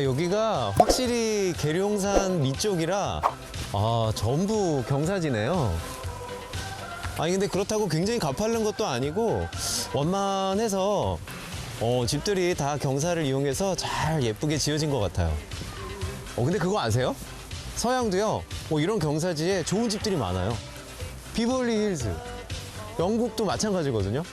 여기가 확실히 계룡산 밑쪽이라 전부 경사지네요. 근데 그렇다고 굉장히 가파른 것도 아니고 원만해서 집들이 다 경사를 이용해서 잘 예쁘게 지어진 것 같아요. 근데 그거 아세요? 서양도요, 이런 경사지에 좋은 집들이 많아요. 비벌리 힐즈, 영국도 마찬가지거든요.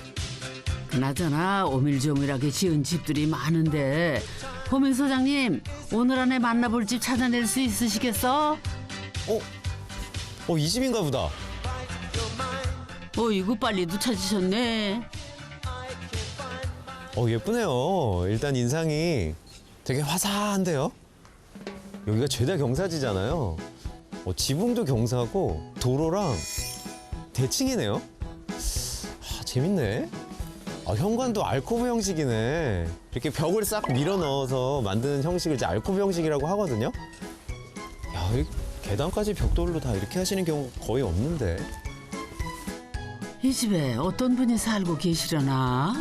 그나저나 오밀조밀하게 지은 집들이 많은데 호민 소장님, 오늘 안에 만나볼 집 찾아낼 수 있으시겠어? 이 집인가 보다. 이거 빨리도 찾으셨네. 예쁘네요. 일단 인상이 되게 화사한데요. 여기가 죄다 경사지잖아요. 지붕도 경사고 도로랑 대칭이네요. 재밌네. 현관도 알코브 형식이네. 이렇게 벽을 싹 밀어 넣어서 만드는 형식을 이제 알코브 형식이라고 하거든요. 이 계단까지 벽돌로 다 이렇게 하시는 경우 거의 없는데. 이 집에 어떤 분이 살고 계시려나?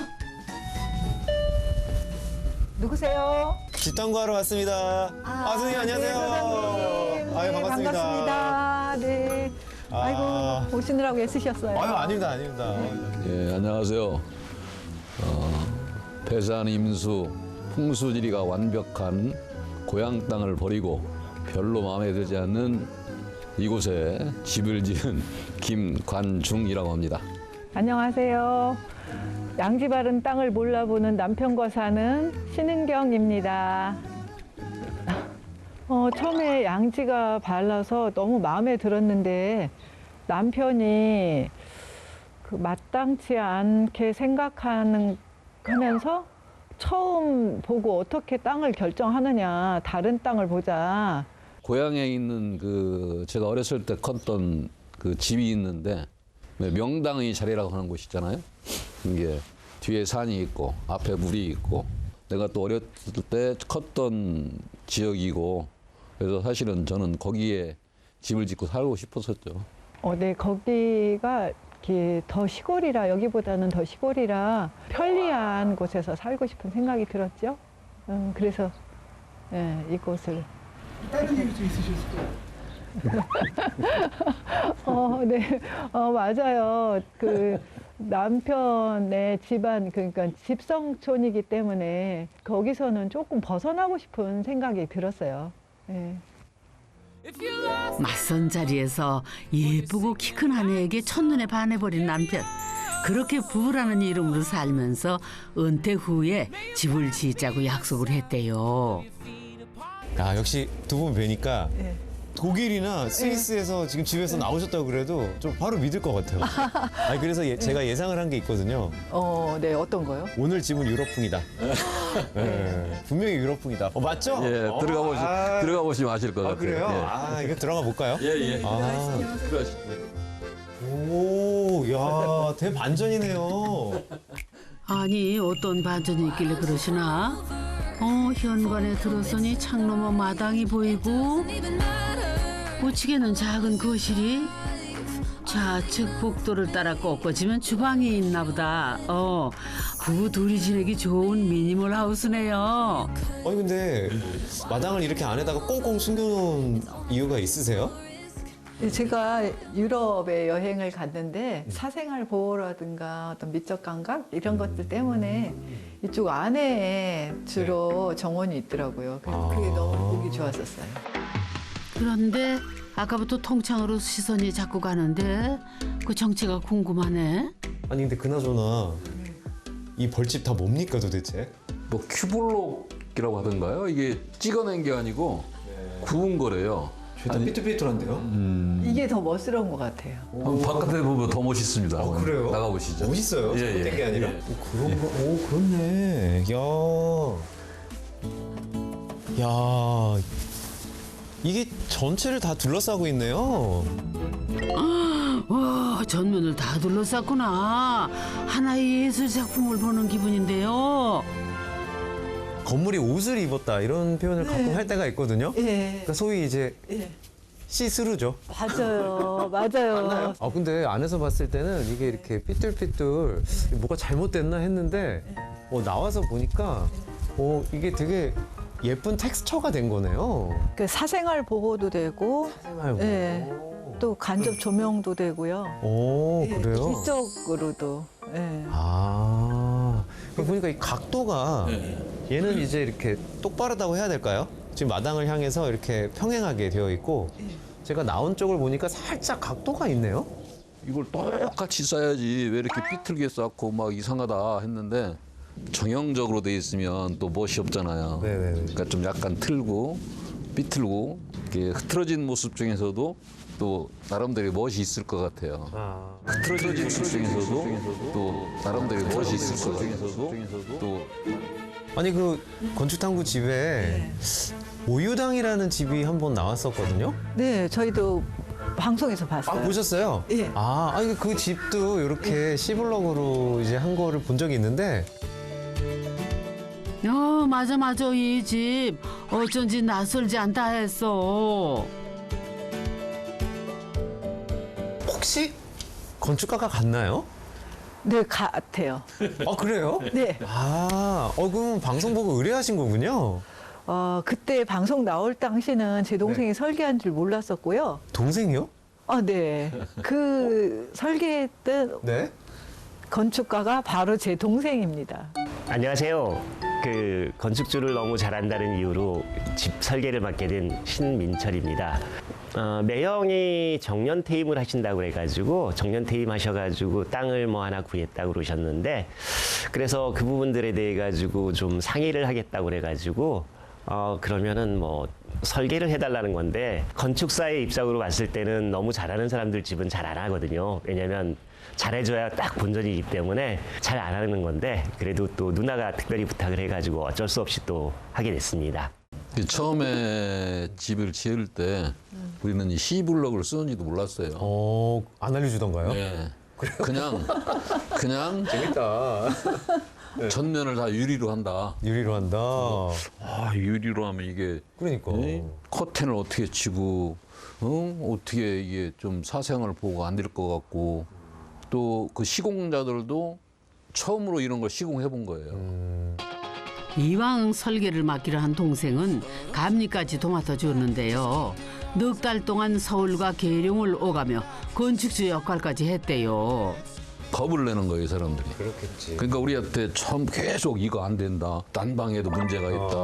누구세요? 집담구하러 왔습니다. 선생님 안녕하세요. 네, 사장님. 아유, 반갑습니다. 반갑습니다. 네. 아이고, 오시느라고 애쓰셨어요. 아닙니다. 예, 안녕하세요. 배산 임수 풍수지리가 완벽한 고향 땅을 버리고 별로 마음에 들지 않는 이곳에 집을 지은 김관중이라고 합니다. 안녕하세요. 양지 바른 땅을 몰라보는 남편과 사는 신은경입니다. 처음에 양지가 발라서 너무 마음에 들었는데 남편이 마땅치 않게 생각하면서 처음 보고 어떻게 땅을 결정하느냐, 다른 땅을 보자. 고향에 있는 제가 어렸을 때 컸던 그 집이 있는데 명당의 자리라고 하는 곳 있잖아요. 이게 뒤에 산이 있고 앞에 물이 있고 내가 또 어렸을 때 컸던 지역이고 그래서 사실은 저는 거기에 집을 짓고 살고 싶었었죠. 네, 거기가 이렇게 더 시골이라, 여기보다는 더 시골이라 편리한 곳에서 살고 싶은 생각이 들었죠. 그래서 이곳을. 다른 일이 좀 있으셨을 거예요. 네, 맞아요. 남편의 집안, 그러니까 집성촌이기 때문에 거기서는 조금 벗어나고 싶은 생각이 들었어요. 네. 맞선 자리에서 예쁘고 키 큰 아내에게 첫눈에 반해버린 남편. 그렇게 부부라는 이름으로 살면서 은퇴 후에 집을 짓자고 약속을 했대요. 역시 두 분 뵈니까 네. 독일이나 스위스에서 지금 집에서 나오셨다고 그래도 좀 바로 믿을 것 같아요. 그래서 제가 예상을 한 게 있거든요. 네, 어떤 거요? 오늘 집은 유럽풍이다. 네, 분명히 유럽풍이다. 맞죠? 예, 들어가 보시면 아실 것 같아요. 그래요? 이거 들어가 볼까요? 예. 들어가시죠. 오, 야, 대반전이네요. 아니 어떤 반전이 있길래 그러시나? 현관에 들어서니 창 너머 마당이 보이고 우측에는 작은 거실이, 좌측 복도를 따라 꺾어지면 주방이 있나 보다. 부부 둘이 지내기 좋은 미니멀 하우스네요. 근데 마당을 이렇게 안에다가 꽁꽁 숨겨놓은 이유가 있으세요? 제가 유럽에 여행을 갔는데 사생활 보호라든가 어떤 미적 감각 이런 것들 때문에 이쪽 안에 주로 정원이 있더라고요. 그래서 그게 너무 보기 좋았었어요. 그런데 아까부터 통창으로 시선이 자꾸 가는데 그 정체가 궁금하네. 근데 그나저나 이 벌집 다 뭡니까 도대체? 뭐 큐블록이라고 하던가요? 이게 찍어낸 게 아니고 구운 거래요. 죄다 삐뚤삐뚤한데요? 이게 더 멋스러운 것 같아요. 한번 바깥에 보면 더 멋있습니다. 한번 그래요? 나가보시죠. 멋있어요? 예, 잘못된 게 아니라? 예. 그런가? 그렇네. 야, 이게 전체를 다 둘러싸고 있네요. 와, 전면을 다 둘러쌌구나. 하나의 예술 작품을 보는 기분인데요. 건물이 옷을 입었다 이런 표현을 가끔 할 때가 있거든요. 예. 그러니까 소위 이제 시스루죠. 맞아요. 맞아요. 근데 안에서 봤을 때는 이게 이렇게 삐뚤삐뚤 뭐가 잘못됐나 했는데 나와서 보니까 이게 되게 예쁜 텍스처가 된 거네요. 그 사생활 보호도 되고, 생활. 예. 또 간접 조명도 되고요. 오, 그래요? 일적으로도. 예. 아, 그럼 보니까 이 각도가 얘는 이제 이렇게 똑바르다고 해야 될까요? 지금 마당을 향해서 이렇게 평행하게 되어 있고 제가 나온 쪽을 보니까 살짝 각도가 있네요. 이걸 똑같이 써야지 왜 이렇게 삐뚤게 쌓고 막 이상하다 했는데 정형적으로 돼 있으면 또 멋이 없잖아요. 네네네. 그러니까 좀 약간 틀고 삐뚤고 이렇게 흐트러진 모습 중에서도 또 나름대로 멋이 있을 것 같아요. 아, 흐트러진 모습 중에서도 또 나름대로 멋이 있을 것 같아요. 또 아니 그 건축탐구 집에 오유당이라는 집이 한번 나왔었거든요. 네, 저희도 방송에서 아, 봤어요. 보셨어요? 예. 아, 아니 그 집도 이렇게 C블럭으로 이제 한 거를 본 적이 있는데 맞아 이 집 어쩐지 낯설지 않다 했어. 혹시 건축가가 같나요? 네, 같아요. 아, 그래요? 네. 아, 그럼 방송 보고 의뢰하신 거군요. 그때 방송 나올 당시는 제 동생이 설계한 줄 몰랐었고요. 동생이요? 아, 네. 그 설계했던 네. 건축가가 바로 제 동생입니다. 안녕하세요. 그 건축주를 너무 잘한다는 이유로 집 설계를 맡게 된 신민철입니다. 매형이 정년 퇴임을 하신다고 그래가지고 정년 퇴임하셔가지고 땅을 뭐 하나 구했다고 그러셨는데 그래서 그 부분들에 대해 가지고 좀 상의를 하겠다고 그래가지고 그러면은 뭐 설계를 해달라는 건데 건축사의 입장으로 봤을 때는 너무 잘하는 사람들 집은 잘 안 하거든요. 왜냐면 잘해줘야 딱 본전이기 때문에 잘 안 하는 건데 그래도 또 누나가 특별히 부탁을 해가지고 어쩔 수 없이 또 하게 됐습니다. 처음에 집을 지을 때 우리는 이 C블럭을 쓰는지도 몰랐어요. 안 알려주던가요? 네. 그냥 재밌다. 전면을 다 유리로 한다. 유리로 한다. 아, 유리로 하면 이게 그러니까. 커튼을 어떻게 치고 어떻게 이게 좀 사생활 보호가 안 될 것 같고 또 그 시공자들도 처음으로 이런 걸 시공해 본 거예요. 이왕 설계를 맡기로 한 동생은 감리까지 도맡아 줬는데요. 넉 달 동안 서울과 계룡을 오가며 건축주 역할까지 했대요. 겁을 내는 거예요, 이 사람들이. 그렇겠지. 그러니까 우리한테 처음 계속 이거 안 된다. 난방에도 문제가 있다.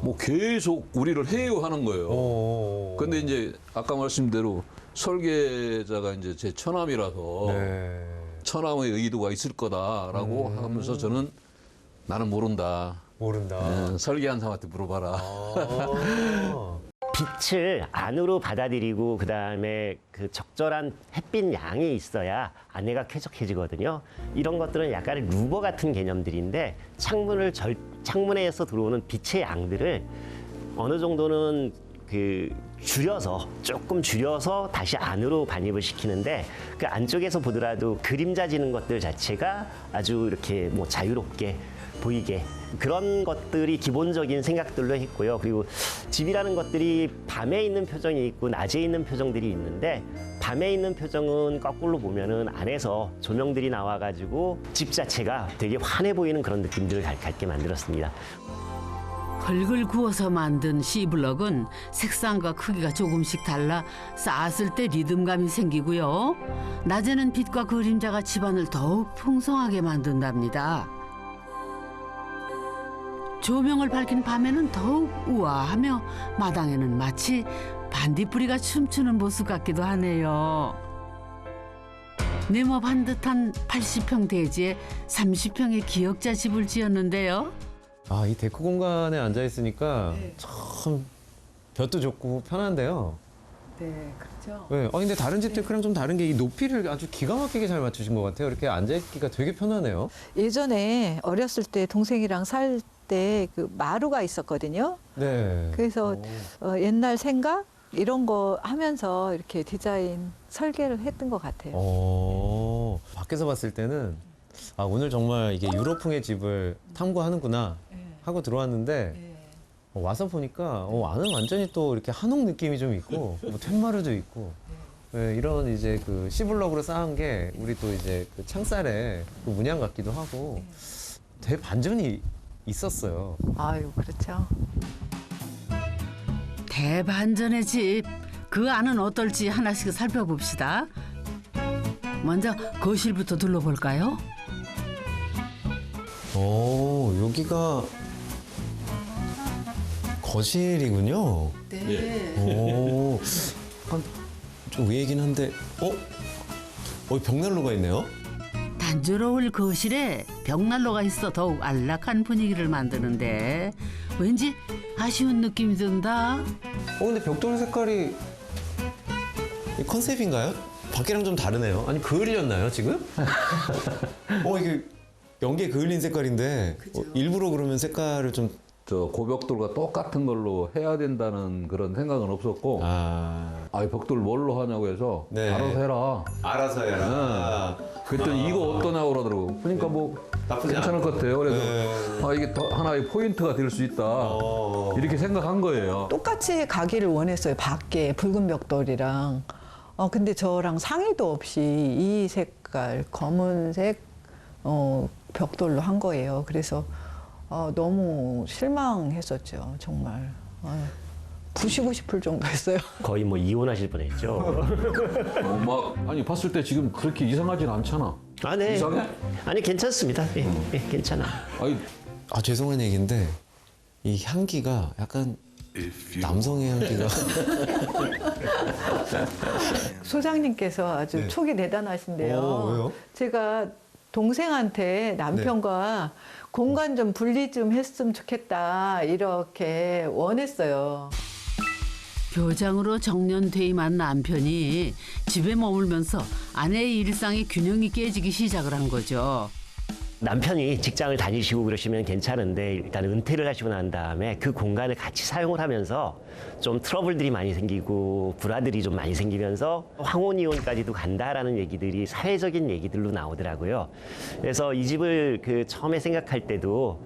뭐 계속 우리를 해요하는 거예요. 근데 이제 아까 말씀대로 설계자가 이제 제 처남이라서 네. 처남의 의도가 있을 거다라고 하면서 저는 나는 모른다. 모른다. 설계한 사람한테 물어봐라. 빛을 안으로 받아들이고 그다음에 그 적절한 햇빛 양이 있어야 안에가 쾌적해지거든요. 이런 것들은 약간 루버 같은 개념들인데 창문에서 들어오는 빛의 양들을 어느 정도는 그 조금 줄여서 다시 안으로 반입을 시키는데 그 안쪽에서 보더라도 그림자 지는 것들 자체가 아주 이렇게 뭐 자유롭게 보이게 그런 것들이 기본적인 생각들로 했고요. 그리고 집이라는 것들이 밤에 있는 표정이 있고 낮에 있는 표정들이 있는데 밤에 있는 표정은 거꾸로 보면은 안에서 조명들이 나와가지고 집 자체가 되게 환해 보이는 그런 느낌들을 갖게 만들었습니다. 흙을 구워서 만든 C블럭은 색상과 크기가 조금씩 달라 쌓았을 때 리듬감이 생기고요. 낮에는 빛과 그림자가 집안을 더욱 풍성하게 만든답니다. 조명을 밝힌 밤에는 더욱 우아하며 마당에는 마치 반딧불이가 춤추는 모습 같기도 하네요. 네모 반듯한 80평 대지에 30평의 기역자 집을 지었는데요. 아, 이 데크 공간에 앉아 있으니까 참 볕도 좋고 편한데요. 네, 그렇죠. 네. 근데 다른 집 데크랑 좀 다른 게 이 높이를 아주 기가 막히게 잘 맞추신 것 같아요. 이렇게 앉아 있기가 되게 편하네요. 예전에 어렸을 때 동생이랑 살 때 그 마루가 있었거든요. 네. 그래서 옛날 생각 이런 거 하면서 이렇게 디자인 설계를 했던 것 같아요. 밖에서 봤을 때는 아, 오늘 정말 이게 유럽풍의 집을 탐구하는구나 하고 들어왔는데 와서 보니까 안은 완전히 또 이렇게 한옥 느낌이 좀 있고 뭐 텐마루도 있고 네, 이런 이제 그 C블럭으로 쌓은 게 우리 또 이제 그 창살에 그 문양 같기도 하고 되게 반전이 있었어요. 아유, 그렇죠. 대반전의 집. 그 안은 어떨지 하나씩 살펴봅시다. 먼저 거실부터 둘러볼까요? 여기가 거실이군요. 네. 오, 좀 의외이긴 한데, 벽난로가 있네요. 단조로울 거실에 벽난로가 있어 더욱 안락한 분위기를 만드는데 왠지 아쉬운 느낌이 든다. 근데 벽돌 색깔이 이 컨셉인가요? 밖이랑 좀 다르네요. 아니, 그을렸나요, 지금? 이게 연기에 그을린 색깔인데, 일부러 그러면 색깔을 좀. 저 고벽돌과 똑같은 걸로 해야 된다는 그런 생각은 없었고, 벽돌 뭘로 하냐고 해서 네. 알아서 해라. 알아서 해라. 그랬더니 이거 어떠냐고 그러더라고. 그러니까 뭐 나쁘지 괜찮을 것 같아요. 그래서 네. 이게 더 하나의 포인트가 될 수 있다. 이렇게 생각한 거예요. 똑같이 가기를 원했어요. 밖에 붉은 벽돌이랑. 근데 저랑 상의도 없이 이 색깔, 검은색 벽돌로 한 거예요. 그래서 너무 실망했었죠. 정말. 부시고 싶을 정도였어요. 거의 뭐 이혼하실 뻔했죠. 아니 봤을 때 지금 그렇게 이상하진 않잖아. 아, 네. 이상해? 아니, 괜찮습니다. 예, 괜찮아. 아니 죄송한 얘기인데, 이 향기가 약간 남성의 향기가. 소장님께서 아주 네. 촉이 대단하신데요. 왜요? 제가 동생한테 남편과 공간 좀 분리 좀 했으면 좋겠다 이렇게 원했어요. 교장으로 정년 퇴임한 남편이 집에 머물면서 아내의 일상의 균형이 깨지기 시작을 한 거죠. 남편이 직장을 다니시고 그러시면 괜찮은데 일단 은퇴를 하시고 난 다음에 그 공간을 같이 사용을 하면서 좀 트러블들이 많이 생기고 불화들이 좀 많이 생기면서 황혼이혼까지도 간다라는 얘기들이 사회적인 얘기들로 나오더라고요. 그래서 이 집을 처음에 생각할 때도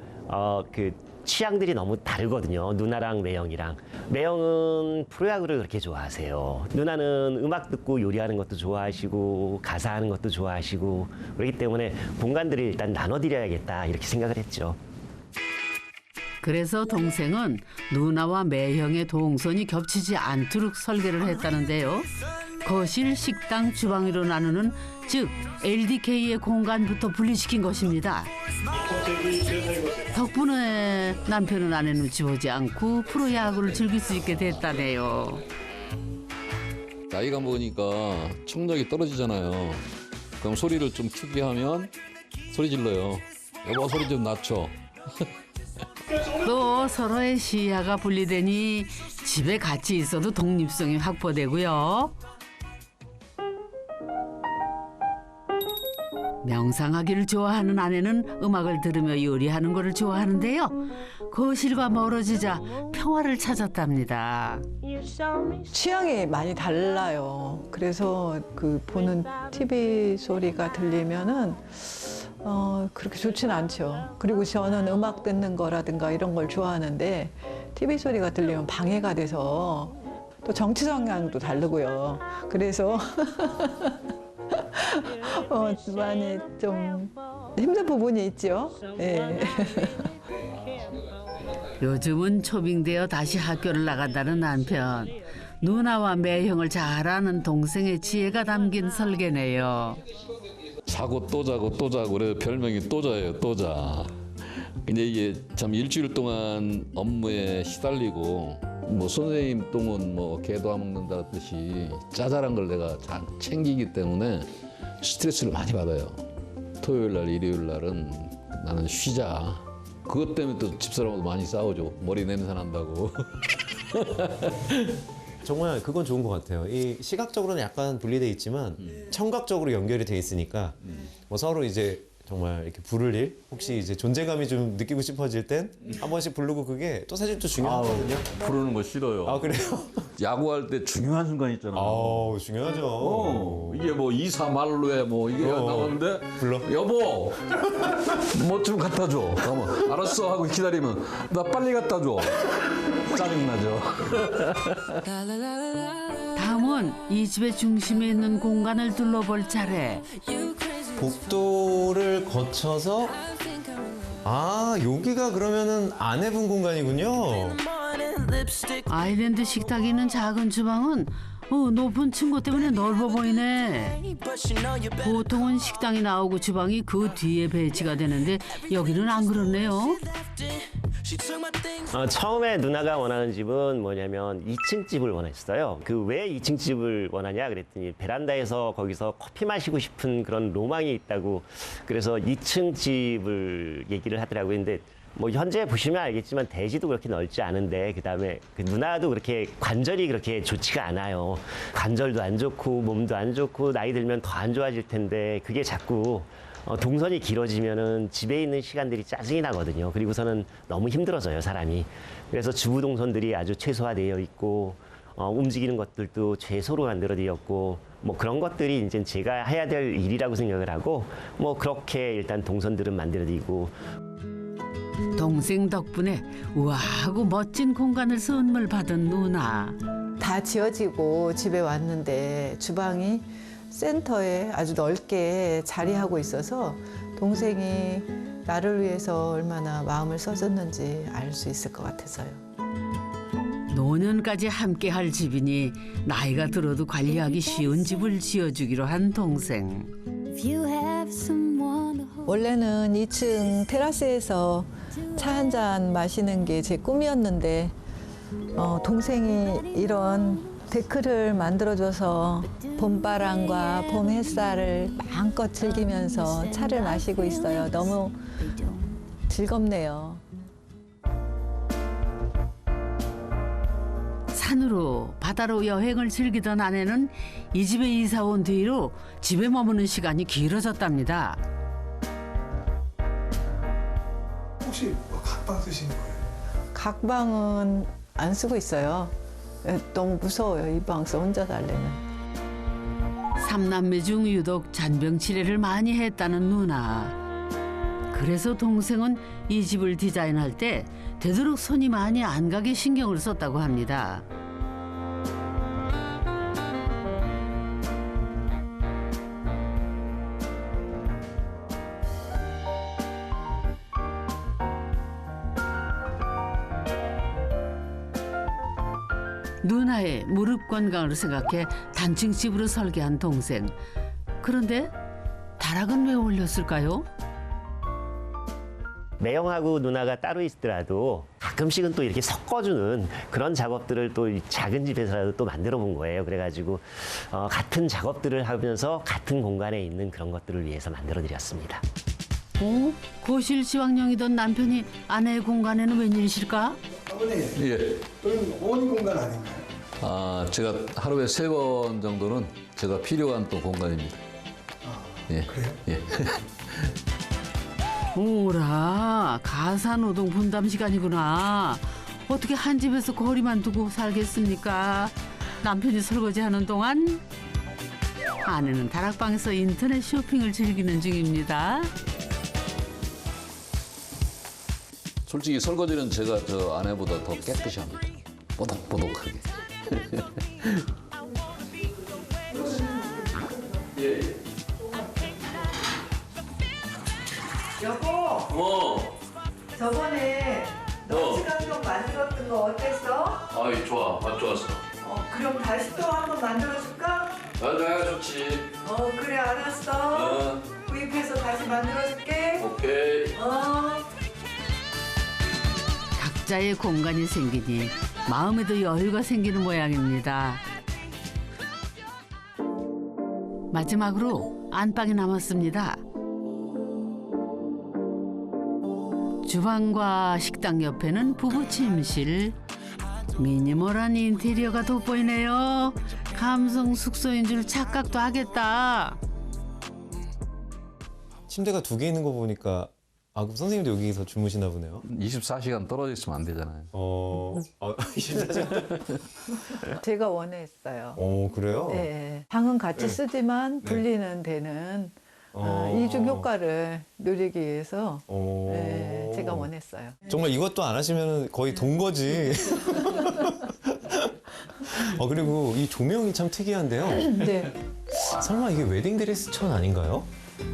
취향들이 너무 다르거든요. 누나랑 매형이랑. 매형은 프로야구를 그렇게 좋아하세요. 누나는 음악 듣고 요리하는 것도 좋아하시고 가사하는 것도 좋아하시고 그렇기 때문에 공간들을 일단 나눠드려야겠다 이렇게 생각을 했죠. 그래서 동생은 누나와 매형의 동선이 겹치지 않도록 설계를 했다는데요. 거실, 식당, 주방으로 나누는 즉 LDK의 공간부터 분리시킨 것입니다. 덕분에 남편은 아내 눈치 보지 않고 프로야구를 즐길 수 있게 됐다네요. 나이가 먹으니까 청력이 떨어지잖아요. 그럼 소리를 좀 크게 하면 소리 질러요. 여보 소리 좀 낮춰. 또 서로의 시야가 분리되니 집에 같이 있어도 독립성이 확보되고요. 명상하기를 좋아하는 아내는 음악을 들으며 요리하는 것을 좋아하는데요. 거실과 멀어지자 평화를 찾았답니다. 취향이 많이 달라요. 그래서 보는 TV 소리가 들리면은 그렇게 좋진 않죠. 그리고 저는 음악 듣는 거라든가 이런 걸 좋아하는데 TV 소리가 들리면 방해가 돼서 또 정치 성향도 다르고요. 그래서 많이 좀 힘든 부분이 있죠. 네. 요즘은 초빙되어 다시 학교를 나간다는 남편. 누나와 매형을 잘 아는 동생의 지혜가 담긴 설계네요. 자고 또 자고 또 자고 그래 별명이 또자예요. 또자. 근데 이게 참 일주일 동안 업무에 시달리고 뭐 선생님 똥은 뭐 개도 안 먹는다 듯이 짜잘한 걸 내가 잘 챙기기 때문에 스트레스를 많이 받아요. 토요일 날 일요일 날은 나는 쉬자. 그것 때문에 또 집사람하고 많이 싸우죠. 머리 냄새 난다고. 정말 그건 좋은 것 같아요. 이 시각적으로는 약간 분리돼 있지만 청각적으로 연결이 돼 있으니까 뭐 서로 이제 정말 이렇게 부를 일 혹시 이제 존재감이 좀 느끼고 싶어질 땐 한 번씩 부르고 그게 또 사실 또 중요하거든요. 부르는 거 싫어요. 아 그래요? 야구할 때 중요한 순간 있잖아. 아우 중요하죠. 이게 뭐 2사 말로에 뭐 이게 나오는데 불러? 여보 뭐 좀 갖다 줘. 그러면 알았어 하고 기다리면 나 빨리 갖다 줘. 짜증나죠. 다음은 이 집의 중심에 있는 공간을 둘러볼 차례. 복도를 거쳐서 아, 여기가 그러면은 아내분 공간이군요. 아일랜드 식탁이 있는 작은 주방은 높은 층고 때문에 넓어 보이네. 보통은 식당이 나오고 주방이 그 뒤에 배치가 되는데 여기는 안 그렇네요. 처음에 누나가 원하는 집은 뭐냐면 2층 집을 원했어요. 그 왜 2층 집을 원하냐 그랬더니 베란다에서 거기서 커피 마시고 싶은 그런 로망이 있다고 그래서 2층 집을 얘기를 하더라고요. 근데 뭐 현재 보시면 알겠지만 대지도 그렇게 넓지 않은데 그다음에 그 누나도 그렇게 관절이 그렇게 좋지가 않아요. 관절도 안 좋고 몸도 안 좋고 나이 들면 더 안 좋아질 텐데 그게 자꾸 동선이 길어지면은 집에 있는 시간들이 짜증이 나거든요. 그리고서는 너무 힘들어져요, 사람이. 그래서 주부 동선들이 아주 최소화되어 있고 움직이는 것들도 최소로 만들어드렸고 뭐 그런 것들이 이제 제가 해야 될 일이라고 생각을 하고 뭐 그렇게 일단 동선들은 만들어드리고. 동생 덕분에 우아하고 멋진 공간을 선물 받은 누나. 다 지어지고 집에 왔는데 주방이 센터에 아주 넓게 자리하고 있어서 동생이 나를 위해서 얼마나 마음을 써줬는지 알 수 있을 것 같아서요. 노년까지 함께 할 집이니 나이가 들어도 관리하기 쉬운 집을 지어주기로 한 동생. 원래는 2층 테라스에서 차 한 잔 마시는 게 제 꿈이었는데 동생이 이런 데크를 만들어줘서 봄바람과 봄 햇살을 마음껏 즐기면서 차를 마시고 있어요. 너무 즐겁네요. 산으로 바다로 여행을 즐기던 아내는 이 집에 이사 온 뒤로 집에 머무는 시간이 길어졌답니다. 혹시 뭐 각방 쓰시는 거예요? 각방은 안 쓰고 있어요. 너무 무서워요. 이 방에서 혼자 살려면. 삼남매 중 유독 잔병 치레를 많이 했다는 누나. 그래서 동생은 이 집을 디자인할 때 되도록 손이 많이 안 가게 신경을 썼다고 합니다. 누나의 무릎 건강을 생각해 단층 집으로 설계한 동생. 그런데 다락은 왜 올렸을까요? 매형하고 누나가 따로 있더라도 가끔씩은 또 이렇게 섞어주는 그런 작업들을 또 이 작은 집에서라도 또 만들어 본 거예요. 그래가지고 같은 작업들을 하면서 같은 공간에 있는 그런 것들을 위해서 만들어 드렸습니다. 고실 지왕령이던 남편이 아내의 공간에는 웬일이실까? 아버님, 예. 그럼 어머니 공간 아닌가요? 아, 제가 하루에 3번 정도는 제가 필요한 또 공간입니다. 예. 그래요? 예. 오라, 가사노동 분담 시간이구나. 어떻게 한 집에서 거리만 두고 살겠습니까? 남편이 설거지하는 동안 아내는 다락방에서 인터넷 쇼핑을 즐기는 중입니다. 솔직히 설거지는 제가 저 아내보다 더 깨끗이 합니다. 뽀독뽀독하게. 예. 여보, 저번에 너치강정 만들었던 거 어땠어? 아이, 좋아. 맛 좋았어. 그럼 다시 또 한번 만들어줄까? 아, 좋지. 그래 알았어. 구입해서 다시 만들어줄게. 오케이. 각자의 공간이 생기니 마음에도 여유가 생기는 모양입니다. 마지막으로 안방이 남았습니다. 주방과 식당 옆에는 부부 침실. 미니멀한 인테리어가 돋보이네요. 감성 숙소인 줄 착각도 하겠다. 침대가 2개 있는 거 보니까 그럼 선생님도 여기서 주무시나 보네요. 24시간 떨어져 있으면 안 되잖아요. 24시간. 제가 원했어요. 그래요? 네. 방은 같이 쓰지만 분리는 되는 이중 효과를 누리기 위해서 네, 제가 원했어요. 정말 이것도 안 하시면 거의 돈 거지. 그리고 이 조명이 참 특이한데요. 네. 설마 이게 웨딩드레스 천 아닌가요?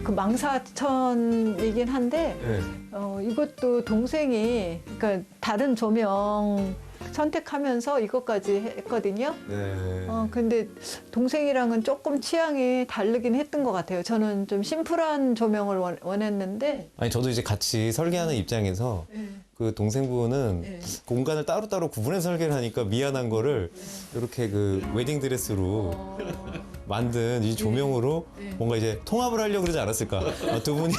그 망사천이긴 한데 이것도 동생이 그러니까 다른 조명 선택하면서 이것까지 했거든요. 근데 동생이랑은 조금 취향이 다르긴 했던 것 같아요. 저는 좀 심플한 조명을 원했는데. 아니 저도 이제 같이 설계하는 입장에서 그 동생분은 공간을 따로따로 구분해서 설계를 하니까 미안한 거를 이렇게 그 웨딩 드레스로 만든 이 조명으로 뭔가 이제 통합을 하려고 그러지 않았을까. 두 분이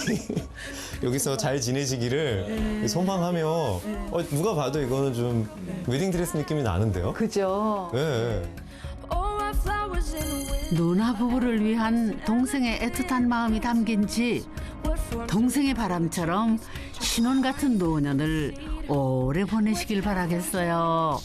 여기서 잘 지내시기를 소망하며 누가 봐도 이거는 좀 웨딩 드레스 느낌이 나는데요. 그죠? 네. 누나 부부를 위한 동생의 애틋한 마음이 담긴 집. 동생의 바람처럼 신혼 같은 노년을 오래 보내시길 바라겠어요.